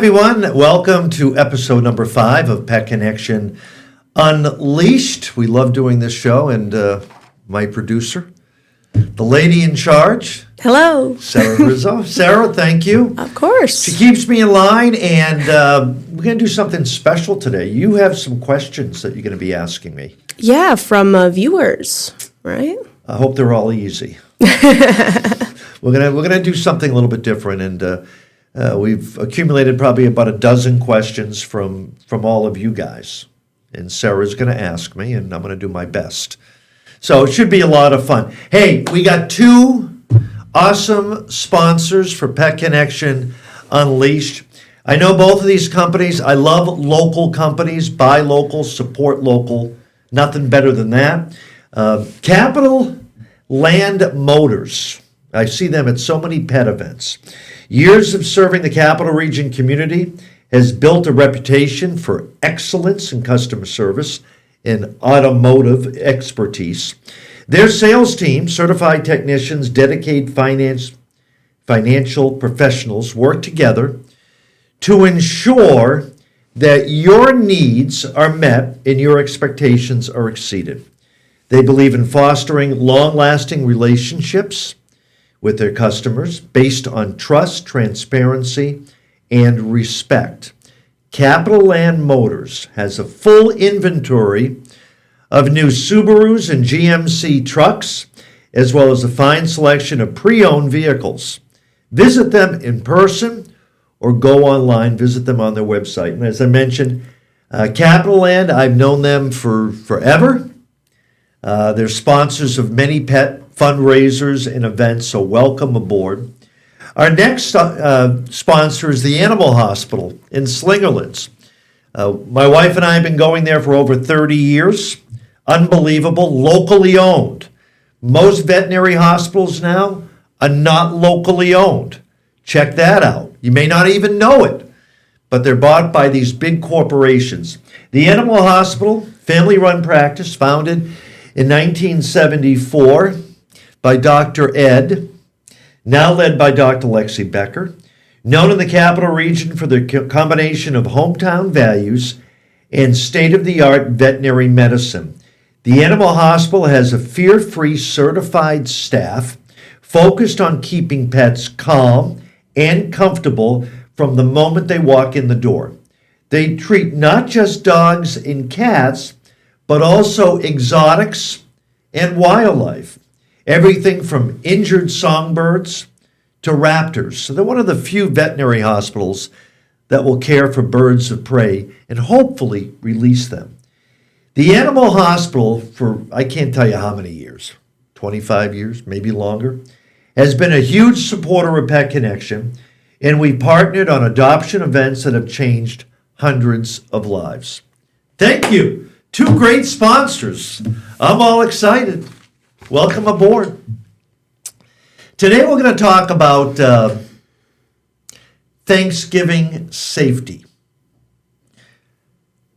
everyone. Welcome to episode number 5 of Pet Connection Unleashed. We love doing this show, and my producer, the lady in charge. Hello. Sarah Rizzo. Sarah, thank you. Of course. She keeps me in line, and we're going to do something special today. You have some questions that you're going to be asking me. Yeah, from viewers, right? I hope they're all easy. We're gonna do something a little bit different, and we've accumulated probably about a dozen questions from all of you guys. And Sarah's going to ask me, and I'm going to do my best. So it should be a lot of fun. Hey, we got 2 awesome sponsors for Pet Connection Unleashed. I know both of these companies. I love local companies. Buy local, support local. Nothing better than that. Capital Land Motors. I see them at so many pet events. Years of serving the Capital Region community has built a reputation for excellence in customer service and automotive expertise. Their sales team, certified technicians, dedicated financial professionals work together to ensure that your needs are met and your expectations are exceeded. They believe in fostering long-lasting relationships with their customers based on trust, transparency, and respect. Capital Land Motors has a full inventory of new Subarus and GMC trucks, as well as a fine selection of pre-owned vehicles. Visit them in person or go online, visit them on their website. And as I mentioned, Capital Land, I've known them for forever. They're sponsors of many pet fundraisers and events, so welcome aboard. Our next sponsor is the Animal Hospital in Slingerlands. My wife and I have been going there for over 30 years. Unbelievable, locally owned. Most veterinary hospitals now are not locally owned. Check that out. You may not even know it, but they're bought by these big corporations. The Animal Hospital, family-run practice, founded in 1974 by Dr. Ed, now led by Dr. Lexi Becker, known in the Capital Region for their combination of hometown values and state-of-the-art veterinary medicine. The Animal Hospital has a fear-free certified staff focused on keeping pets calm and comfortable from the moment they walk in the door. They treat not just dogs and cats, but also exotics and wildlife. Everything from injured songbirds to raptors. So they're one of the few veterinary hospitals that will care for birds of prey and hopefully release them. The Animal Hospital, for I can't tell you how many years, 25 years, maybe longer, has been a huge supporter of Pet Connection, and we partnered on adoption events that have changed hundreds of lives. Thank you. 2 great sponsors. I'm all excited. Welcome aboard. Today we're going to talk about Thanksgiving safety.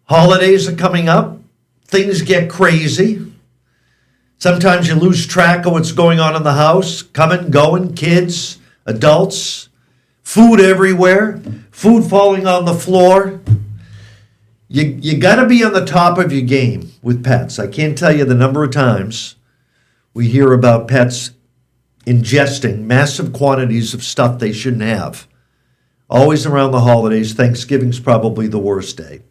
Holidays are coming up. Things get crazy. Sometimes you lose track of what's going on in the house. Coming, going, kids, adults, food everywhere, food falling on the floor. You got to be on the top of your game with pets. I can't tell you the number of times we hear about pets ingesting massive quantities of stuff they shouldn't have. Always around the holidays. Thanksgiving's probably the worst day.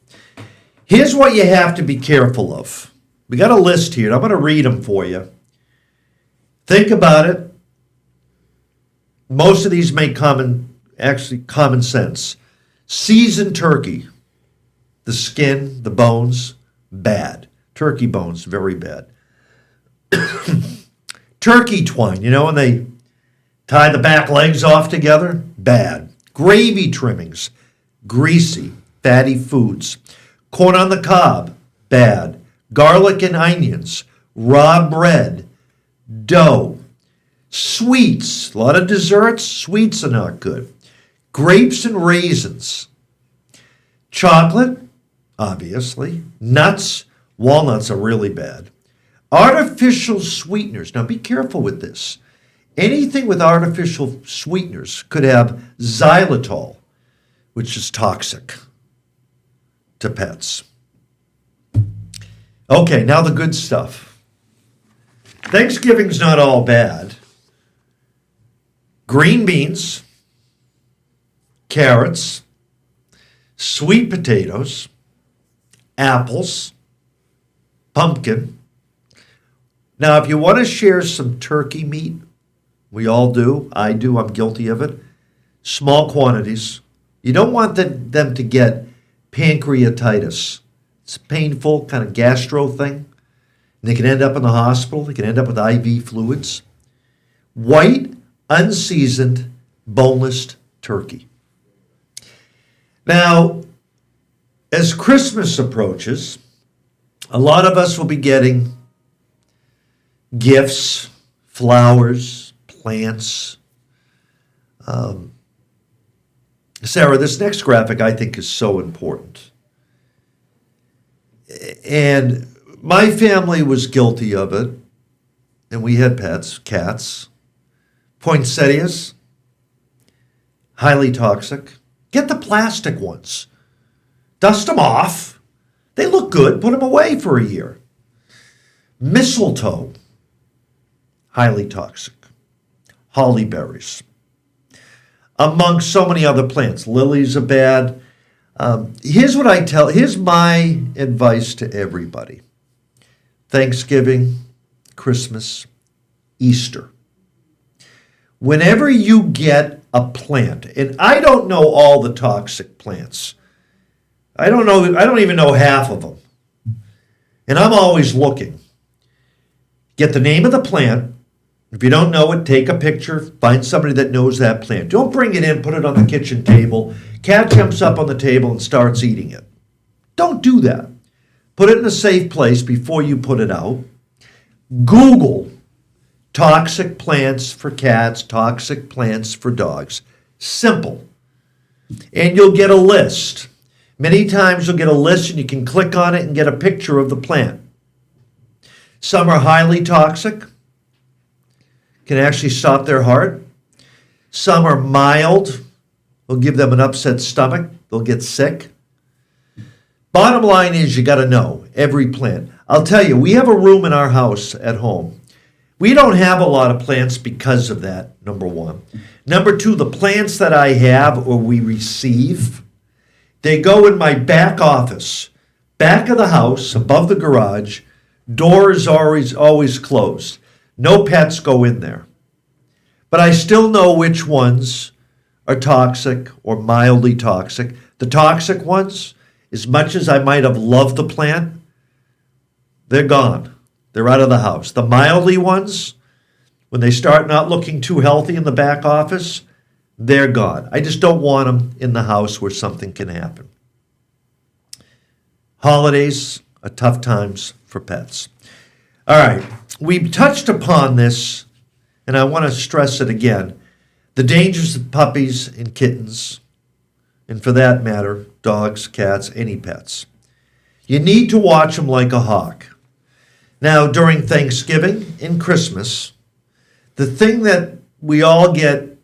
Here's what you have to be careful of. We got a list here, and I'm going to read them for you. Think about it. Most of these make common sense. Seasoned turkey. The skin, the bones, bad. Turkey bones, very bad. Turkey twine, when they tie the back legs off together? Bad. Gravy trimmings, greasy, fatty foods. Corn on the cob, bad. Garlic and onions, raw bread, dough. Sweets, a lot of desserts, sweets are not good. Grapes and raisins. Chocolate, obviously. Nuts, walnuts are really bad. Artificial sweeteners. Now be careful with this. Anything with artificial sweeteners could have xylitol, which is toxic to pets. Okay, now the good stuff. Thanksgiving's not all bad. Green beans, carrots, sweet potatoes, apples, pumpkin. Now, if you want to share some turkey meat, we all do. I do. I'm guilty of it. Small quantities. You don't want them to get pancreatitis. It's a painful kind of gastro thing. And they can end up in the hospital. They can end up with IV fluids. White, unseasoned, boneless turkey. Now, as Christmas approaches, a lot of us will be getting gifts, flowers, plants. Sarah, this next graphic I think is so important. And my family was guilty of it, and we had pets, cats. Poinsettias, highly toxic. Get the plastic ones. Dust them off. They look good. Put them away for a year. Mistletoe, highly toxic. Holly berries. Amongst so many other plants. Lilies are bad. Here's my advice to everybody. Thanksgiving, Christmas, Easter. Whenever you get a plant, and I don't know all the toxic plants. I don't even know half of them. And I'm always looking. Get the name of the plant. If you don't know it, take a picture, find somebody that knows that plant. Don't bring it in, put it on the kitchen table. Cat jumps up on the table and starts eating it. Don't do that. Put it in a safe place before you put it out. Google toxic plants for cats, toxic plants for dogs. Simple. And you'll get a list. Many times you'll get a list and you can click on it and get a picture of the plant. Some are highly toxic, can actually stop their heart. Some are mild, will give them an upset stomach, they'll get sick. Bottom line is you got to know every plant. I'll tell you, we have a room in our house at home. We don't have a lot of plants because of that, number one. Number two, the plants that I have or we receive, they go in my back office, back of the house, above the garage. Door is always closed. No pets go in there. But I still know which ones are toxic or mildly toxic. The toxic ones, as much as I might have loved the plant, they're gone. They're out of the house. The mildly ones, when they start not looking too healthy in the back office, they're gone. I just don't want them in the house where something can happen. Holidays are tough times for pets. All right, we've touched upon this, and I want to stress it again. The dangers of puppies and kittens, and for that matter, dogs, cats, any pets. You need to watch them like a hawk. Now, during Thanksgiving and Christmas, the thing that we all get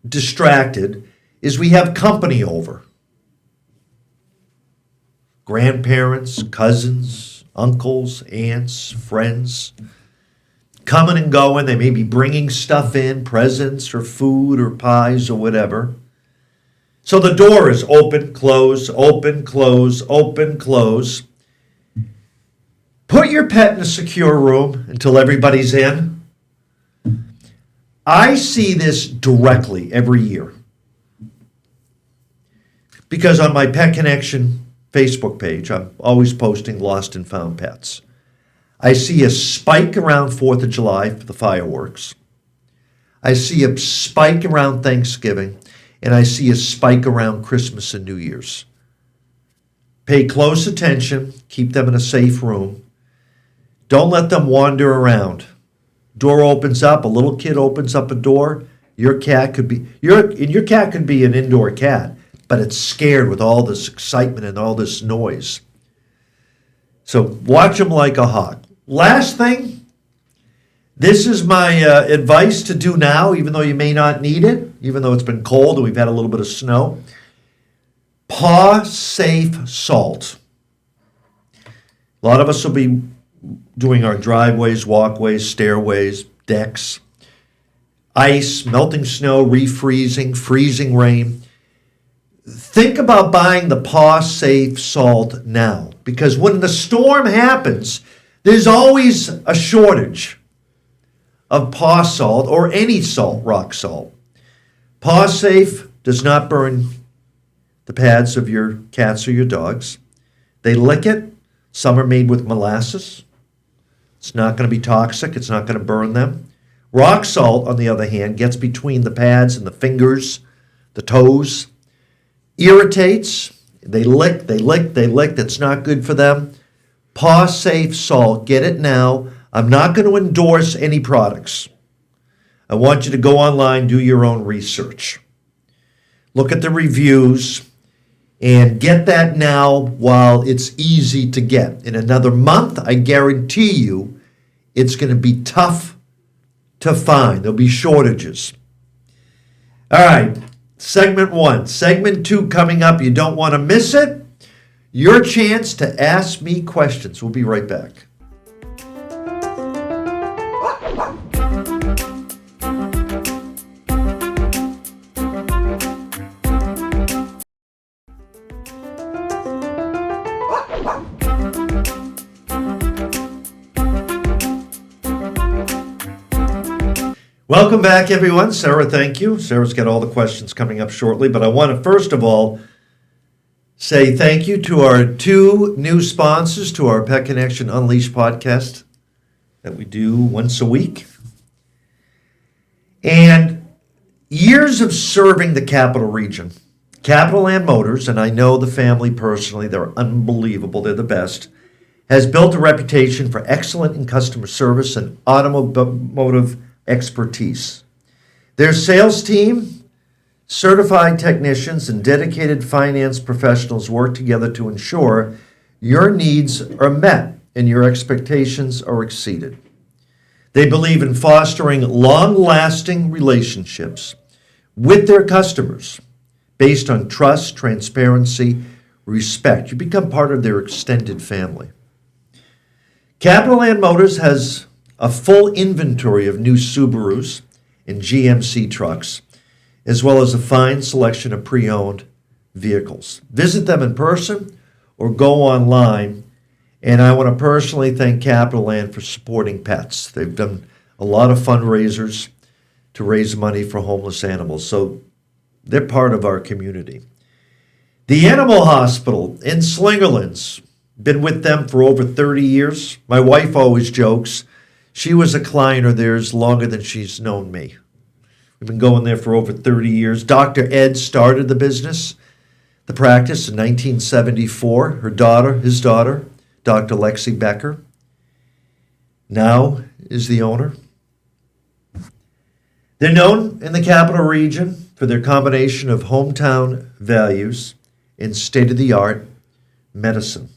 distracted is we have company over. Grandparents, cousins, uncles, aunts, friends, coming and going. They may be bringing stuff in, presents or food or pies or whatever. So the door is open, close, open, close, open, close. Put your pet in a secure room until everybody's in. I see this directly every year. Because on my Pet Connection Facebook page, I'm always posting lost and found pets. I see a spike around 4th of July for the fireworks. I see a spike around Thanksgiving, and I see a spike around Christmas and New Year's. Pay close attention, keep them in a safe room. Don't let them wander around. Door opens up, a little kid opens up a door, your cat could be an indoor cat, but it's scared with all this excitement and all this noise. So watch them like a hawk. Last thing, this is my advice to do now, even though you may not need it, even though it's been cold and we've had a little bit of snow. Paw Safe Salt. A lot of us will be doing our driveways, walkways, stairways, decks, ice, melting snow, refreezing, freezing rain. Think about buying the Paw Safe Salt now, because when the storm happens, there's always a shortage of paw salt or any salt, rock salt. Paw Safe does not burn the pads of your cats or your dogs. They lick it. Some are made with molasses. It's not going to be toxic. It's not going to burn them. Rock salt, on the other hand, gets between the pads and the fingers, the toes, irritates. They lick, they lick, they lick. That's not good for them. Paw Safe Salt. Get it now. I'm not going to endorse any products. I want you to go online, do your own research. Look at the reviews and get that now while it's easy to get. In another month, I guarantee you, it's going to be tough to find. There'll be shortages. All right, segment 1. Segment 2 coming up. You don't want to miss it. Your chance to ask me questions. We'll be right back. Welcome back, everyone. Sarah, thank you. Sarah's got all the questions coming up shortly, but I want to first of all say thank you to our 2 new sponsors to our Pet Connection Unleashed podcast that we do once a week. And years of serving the Capital Region. Capital Land Motors, and I know the family personally, they're unbelievable, they're the best, has built a reputation for excellent in customer service and automotive expertise. Their sales team, certified technicians, and dedicated finance professionals work together to ensure your needs are met and your expectations are exceeded. They believe in fostering long-lasting relationships with their customers based on trust, transparency, respect. You become part of their extended family. Capital Land Motors has a full inventory of new Subarus and GMC trucks, as well as a fine selection of pre-owned vehicles. Visit them in person or go online. And I want to personally thank Capital Land for supporting pets. They've done a lot of fundraisers to raise money for homeless animals. So they're part of our community. The Animal Hospital in Slingerlands, been with them for over 30 years. My wife always jokes, she was a client of theirs longer than she's known me. We've been going there for over 30 years. Dr. Ed started the business, the practice in 1974. His daughter, Dr. Lexi Becker, now is the owner. They're known in the Capital Region for their combination of hometown values and state-of-the-art medicine.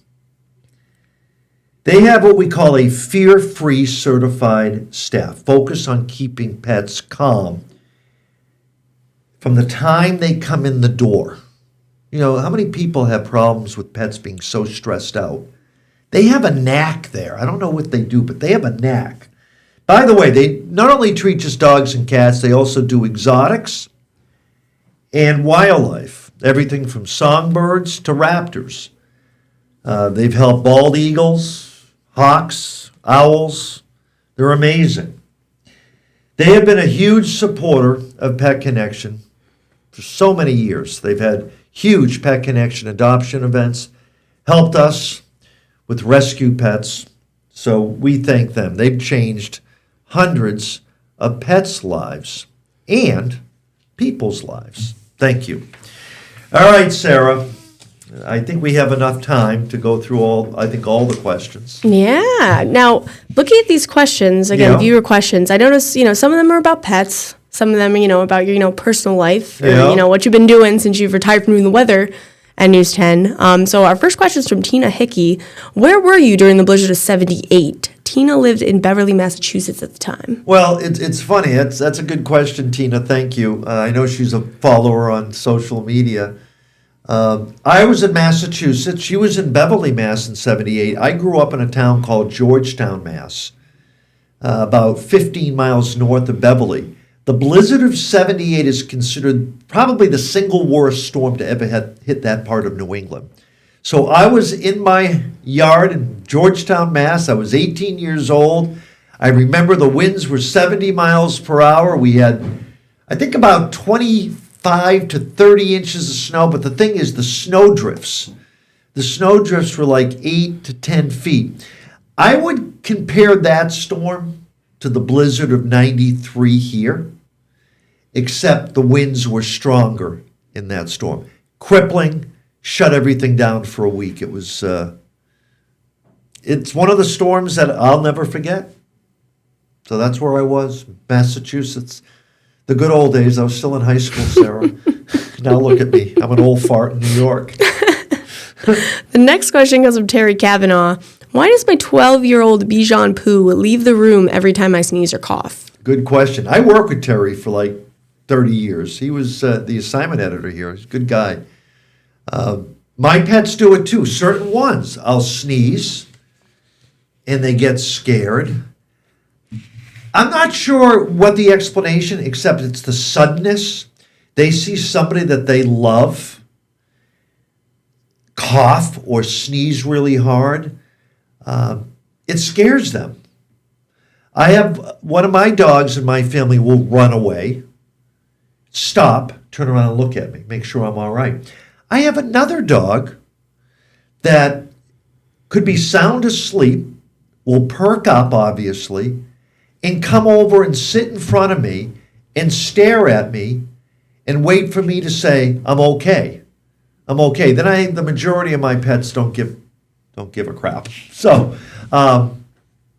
They have what we call a fear-free certified staff, focused on keeping pets calm from the time they come in the door. You know, how many people have problems with pets being so stressed out? They have a knack there. I don't know what they do, but they have a knack. By the way, they not only treat just dogs and cats, they also do exotics and wildlife, everything from songbirds to raptors. They've helped bald eagles, hawks, owls. They're amazing. They have been a huge supporter of Pet Connection for so many years. They've had huge Pet Connection adoption events, helped us with rescue pets, so we thank them. They've changed hundreds of pets' lives and people's lives. Thank you. All right, Sarah. I think we have enough time to go through all the questions. Yeah. Now, looking at these questions, again, Yeah. viewer questions, I noticed, some of them are about pets. Some of them, about your, personal life or, Yeah. what you've been doing since you've retired from doing the weather at News 10. So our first question is from Tina Hickey. Where were you during the blizzard of 78? Tina lived in Beverly, Massachusetts at the time. Well, it's funny. That's a good question, Tina. Thank you. I know she's a follower on social media. I was in Massachusetts. She was in Beverly, Mass in 78. I grew up in a town called Georgetown, Mass, about 15 miles north of Beverly. The blizzard of 78 is considered probably the single worst storm to ever hit that part of New England. So I was in my yard in Georgetown, Mass. I was 18 years old. I remember the winds were 70 miles per hour. We had, I think, about 25 to 30 inches of snow. But the thing is, the snow drifts. The snow drifts were like 8 to 10 feet. I would compare that storm to the blizzard of 93 here, except the winds were stronger in that storm. Crippling, shut everything down for a week. It was, it's one of the storms that I'll never forget. So that's where I was, Massachusetts. The good old days. I was still in high school, Sarah. Now look at me. I'm an old fart in New York. The next question comes from Terry Kavanaugh. Why does my 12-year-old Bichon Poo leave the room every time I sneeze or cough? Good question. I worked with Terry for like 30 years. He was the assignment editor here. He's a good guy. My pets do it too. Certain ones, I'll sneeze and they get scared. I'm not sure what the explanation, except it's the suddenness. They see somebody that they love cough or sneeze really hard. It scares them. I have one of my dogs in my family will run away, stop, turn around and look at me, make sure I'm all right. I have another dog that could be sound asleep, will perk up, obviously, and come over and sit in front of me and stare at me and wait for me to say, I'm okay. I'm okay. Then the majority of my pets don't give a crap. So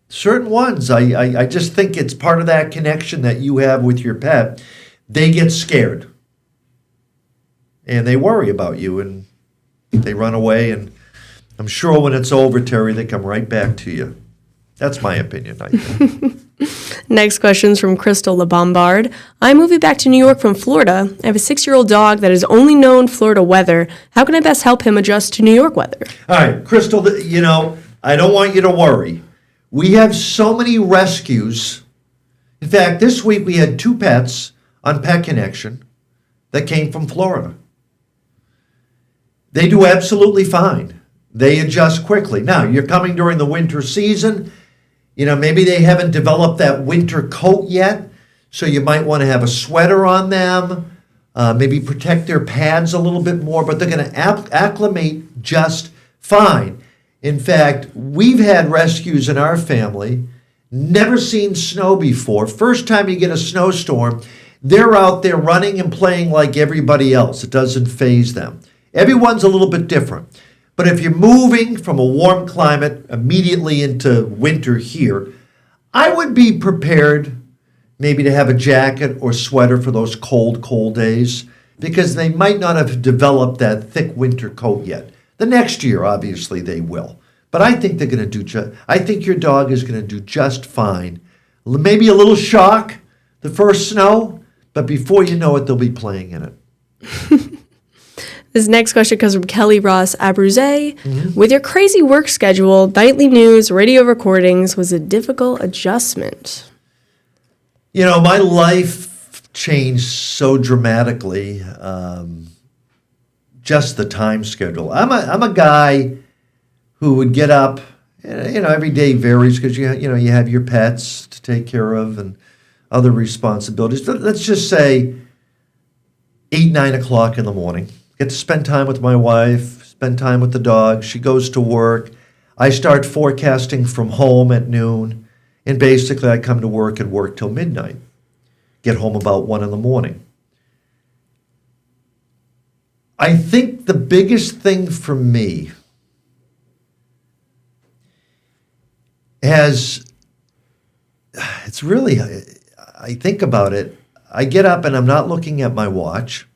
certain ones, I just think it's part of that connection that you have with your pet. They get scared. And they worry about you and they run away. And I'm sure when it's over, Terry, they come right back to you. That's my opinion, I think. Next question is from Crystal LeBombard. I'm moving back to New York from Florida. I have a 6-year-old dog that has only known Florida weather. How can I best help him adjust to New York weather? All right, Crystal, I don't want you to worry. We have so many rescues. In fact, this week we had 2 pets on Pet Connection that came from Florida. They do absolutely fine. They adjust quickly. Now, you're coming during the winter season. Maybe they haven't developed that winter coat yet, so you might want to have a sweater on them, maybe protect their pads a little bit more, but they're going to acclimate just fine. In fact, we've had rescues in our family, never seen snow before. First time you get a snowstorm, they're out there running and playing like everybody else. It doesn't faze them. Everyone's a little bit different. But if you're moving from a warm climate immediately into winter here, I would be prepared maybe to have a jacket or sweater for those cold days because they might not have developed that thick winter coat yet. The next year, obviously, they will. But I think they're going to do I think your dog is going to do just fine. Maybe a little shock, the first snow, but before you know it, they'll be playing in it. This next question comes from Kelly Ross Abruzet. Mm-hmm. With your crazy work schedule, nightly news, radio recordings, was a difficult adjustment? My life changed so dramatically. Just the time schedule. I'm a guy who would get up. Every day varies because you have your pets to take care of and other responsibilities. But let's just say 8, 9 o'clock in the morning. Get to spend time with my wife, spend time with the dog. She goes to work. I start forecasting from home at noon. And basically, I come to work and work till midnight. Get home about 1 in the morning. I think the biggest thing for me it's really, I think about it, I get up and I'm not looking at my watch.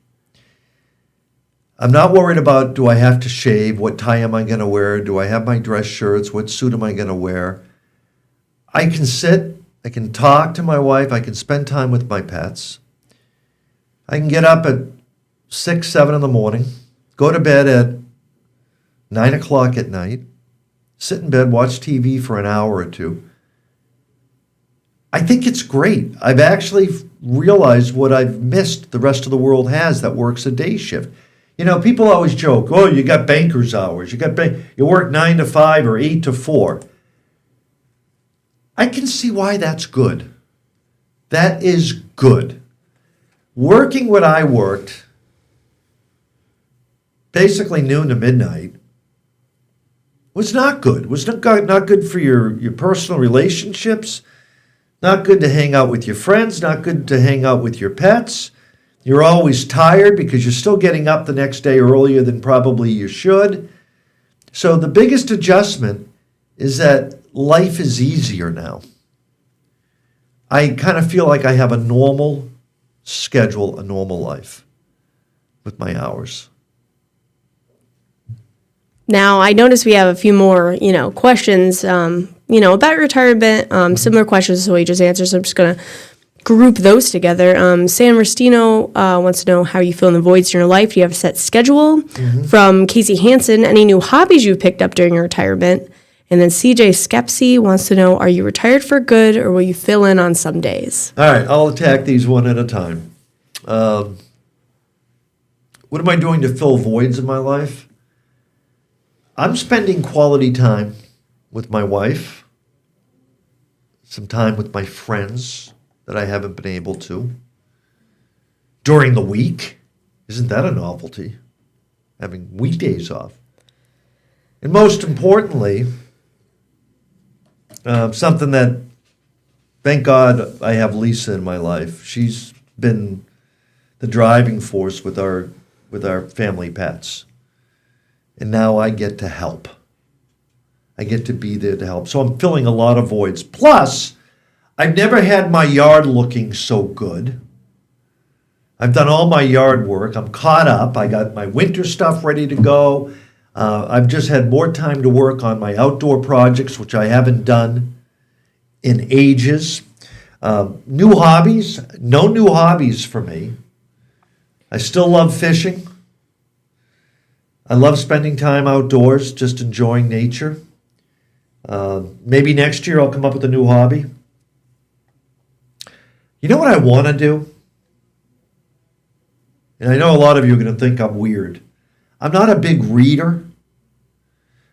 I'm not worried about, do I have to shave? What tie am I going to wear? Do I have my dress shirts? What suit am I going to wear? I can sit, I can talk to my wife, I can spend time with my pets. I can get up at 6, 7 in the morning, go to bed at 9 o'clock at night, sit in bed, watch TV for an hour or two. I think it's great. I've actually realized what I've missed the rest of the world has that works a day shift. You know, people always joke, oh, you got banker's hours. You work 9 to 5 or 8 to 4. I can see why that's good. That is good. Working what I worked, basically noon to midnight, was not good. Was not good for your personal relationships, not good to hang out with your friends, not good to hang out with your pets. You're always tired because you're still getting up the next day earlier than probably you should. So the biggest adjustment is that life is easier now. I kind of feel like I have a normal schedule, a normal life with my hours. Now, I noticed we have a few more, questions, about retirement, similar questions to what you just answered, so I'm just going to group those together. San Restino wants to know how you fill in the voids in your life. Do you have a set schedule? Mm-hmm. From Casey Hansen, any new hobbies you've picked up during your retirement? And then CJ Skepsy wants to know, are you retired for good or will you fill in on some days? All right, I'll attack these one at a time. What am I doing to fill voids in my life? I'm spending quality time with my wife, some time with my friends that I haven't been able to. During the week, isn't that a novelty? Having weekdays off. And most importantly, something that, thank God I have Lisa in my life. She's been the driving force with our family pets. And now I get to help. I get to be there to help. So I'm filling a lot of voids. Plus, I've never had my yard looking so good. I've done all my yard work. I'm caught up. I got my winter stuff ready to go. I've just had more time to work on my outdoor projects, which I haven't done in ages. New hobbies, no new hobbies for me. I still love fishing. I love spending time outdoors, just enjoying nature. Maybe next year I'll come up with a new hobby. You know what I want to do? And I know a lot of you are going to think I'm weird. I'm not a big reader.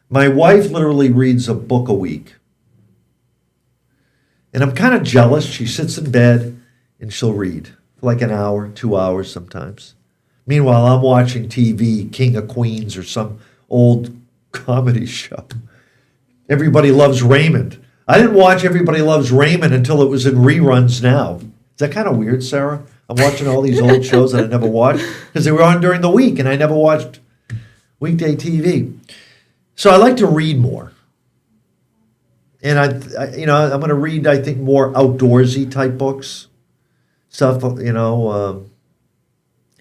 My wife literally reads a book a week. And I'm kind of jealous. She sits in bed and she'll read for like an hour, 2 hours sometimes. Meanwhile, I'm watching TV, King of Queens or some old comedy show. Everybody Loves Raymond. I didn't watch Everybody Loves Raymond until it was in reruns now. Is that kind of weird, Sarah? I'm watching all these old shows that I never watched because they were on during the week and I never watched weekday TV. So I like to read more. And I'm going to read, I think, more outdoorsy type books. Stuff,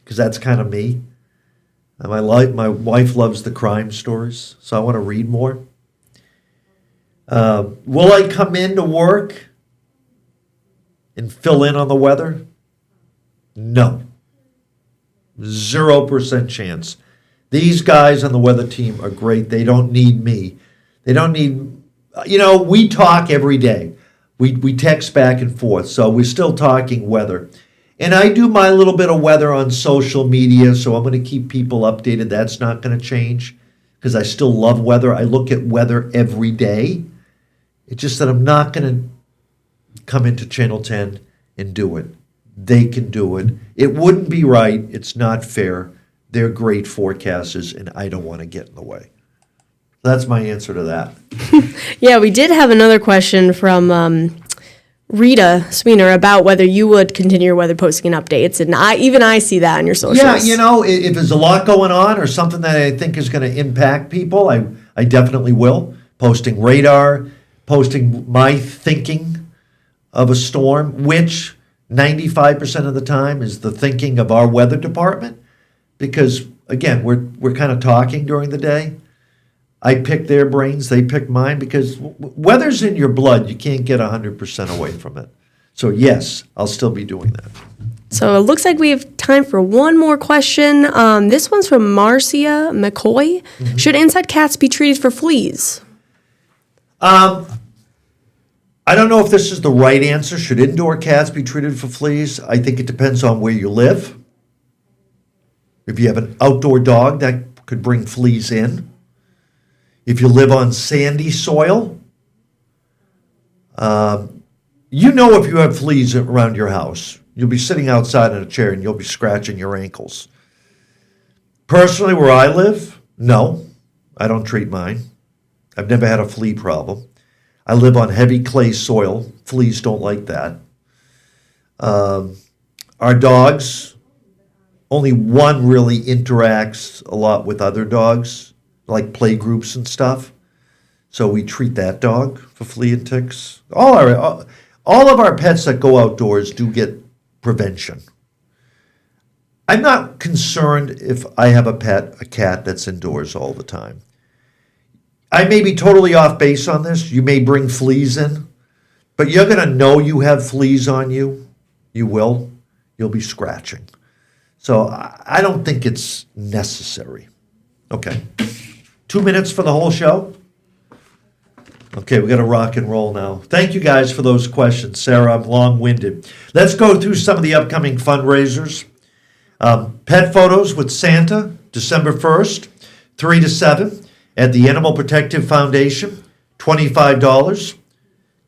because that's kind of me. My wife loves the crime stories, so I want to read more. Will I come into work and fill in on the weather? No. 0% chance. These guys on the weather team are great. They don't need me. They don't need, we talk every day. We text back and forth, so we're still talking weather. And I do my little bit of weather on social media, so I'm going to keep people updated. That's not going to change because I still love weather. I look at weather every day. It's just that I'm not going to come into Channel 10 and do it. They can do it. It wouldn't be right. It's not fair. They're great forecasters, and I don't want to get in the way. That's my answer to that. Yeah, we did have another question from Rita Sweener about whether you would continue your weather posting and updates, and I see that on your socials. Yeah, if there's a lot going on or something that I think is going to impact people, I definitely will. Posting radar, posting my thinking of a storm, which 95% of the time is the thinking of our weather department, because again, we're kind of talking during the day. I pick their brains, they pick mine, because weather's in your blood. You can't get 100% away from it. So yes, I'll still be doing that. So it looks like we have time for one more question. This one's from Marcia McCoy. Should inside cats be treated for fleas? I don't know if this is the right answer. Should indoor cats be treated for fleas? I think it depends on where you live. If you have an outdoor dog, that could bring fleas in. If you live on sandy soil, you know if you have fleas around your house. You'll be sitting outside in a chair and you'll be scratching your ankles. Personally, where I live, no, I don't treat mine. I've never had a flea problem. I live on heavy clay soil. Fleas don't like that. Our dogs, only one really interacts a lot with other dogs, like play groups and stuff. So we treat that dog for flea and ticks. All of our pets that go outdoors do get prevention. I'm not concerned if I have a cat that's indoors all the time. I may be totally off base on this. You may bring fleas in, but you're going to know you have fleas on you. You will. You'll be scratching. So I don't think it's necessary. Okay. 2 minutes for the whole show? Okay, we got to rock and roll now. Thank you guys for those questions. Sarah, I'm long-winded. Let's go through some of the upcoming fundraisers. Pet photos with Santa, December 1st, 3 to 7. At the Animal Protective Foundation, $25.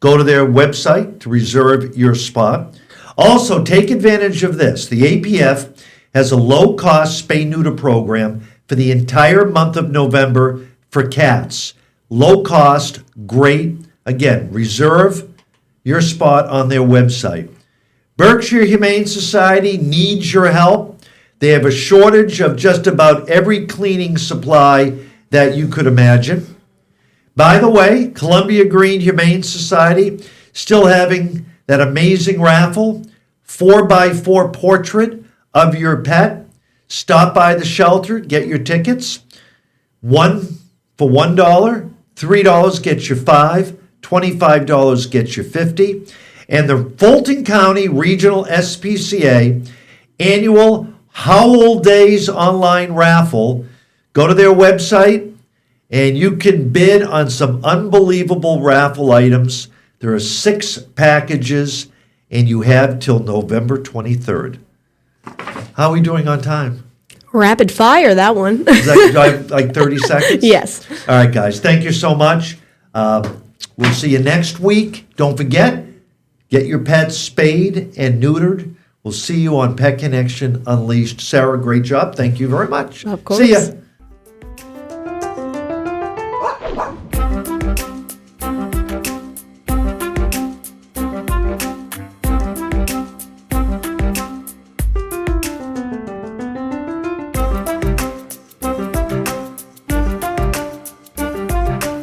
Go to their website to reserve your spot. Also, take advantage of this. The APF has a low-cost spay-neuter program for the entire month of November for cats. Low cost, great. Again, reserve your spot on their website. Berkshire Humane Society needs your help. They have a shortage of just about every cleaning supply that you could imagine. By the way, Columbia Green Humane Society still having that amazing raffle, 4x4 portrait of your pet. Stop by the shelter, get your tickets. One for $1, $3 gets you $5, $25 gets you $50. And the Fulton County Regional SPCA annual Howl Days online raffle. Go to their website and you can bid on some unbelievable raffle items. There are 6 packages and you have till November 23rd. How are we doing on time? Rapid fire, that one. Is that like 30 seconds? Yes. All right, guys. Thank you so much. We'll see you next week. Don't forget, get your pets spayed and neutered. We'll see you on Pet Connection Unleashed. Sarah, great job. Thank you very much. Of course. See ya.